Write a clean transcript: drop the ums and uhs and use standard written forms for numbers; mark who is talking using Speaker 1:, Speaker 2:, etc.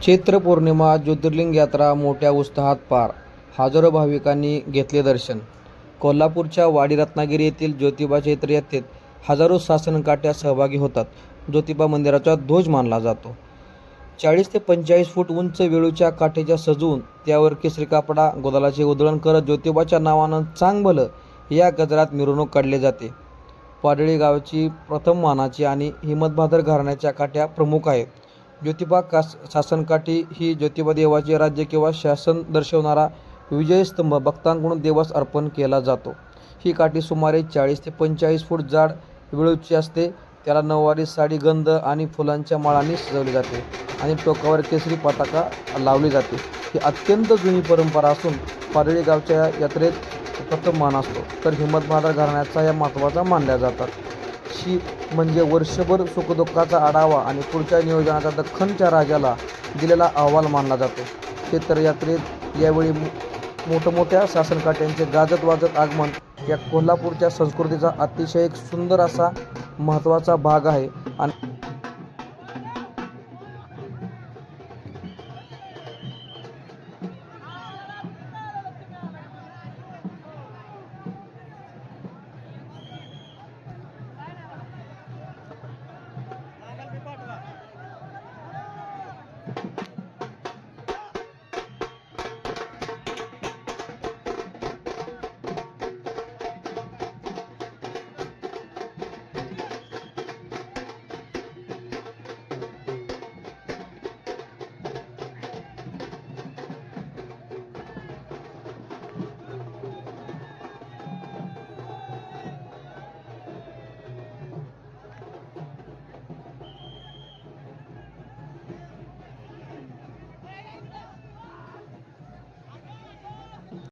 Speaker 1: चैत्र पौर्णिमा ज्योतिर्लिंग यात्रा मोठ्या उत्साहात पार. हजारो भाविकांनी घेतले दर्शन. कोल्हापूरच्या वाडी रत्नागिरी येथील ज्योतिबा चैत्र यात्रेत हजारो सासनकाठ्या सहभागी होतात. ज्योतिबा मंदिराचा ध्वज मानला जातो. 40 ते 45 फूट उंच वेळूच्या काठीच्या सजवून त्यावर केसरी कापडा गुलालाचे उधळण करत ज्योतिबाच्या नावानं चांग भलं या गजरात मिरवणूक काढली जाते. पाडळी गावची प्रथम मानाची आणि हिम्मतबहादर घराण्याच्या काठ्या प्रमुख आहेत. ज्योतिबा सासनकाठी ही ज्योतिबा देवाचे राज्य किंवा शासन दर्शवणारा विजयस्तंभ भक्तांकडून देवास अर्पण केला जातो. ही काठी सुमारे 40 ते 45 फूट जाड वेळूची असते. त्याला नऊवारी साडी, गंध आणि फुलांच्या माळांनी सजवली जाते आणि टोकावर केसरी पताका लावली जाते. ही अत्यंत जुनी परंपरा असून पाडळी गावच्या यात्रेत प्रथम मान असतो, तर हिम्मतबहादर घराण्याचा या महत्त्वाचा मानल्या जातात. शी म्हणजे वर्षभर सुखदुःखाचा आढावा आणि पुढच्या नियोजनाचा दख्खनच्या राजाला दिलेला अहवाल मानला जातो. चैत्र यात्रेत यावेळी मोठमोठ्या सासनकाठ्यांचे गाजत वाजत आगमन या कोल्हापूरच्या संस्कृतीचा अतिशय एक सुंदर असा महत्त्वाचा भाग आहे.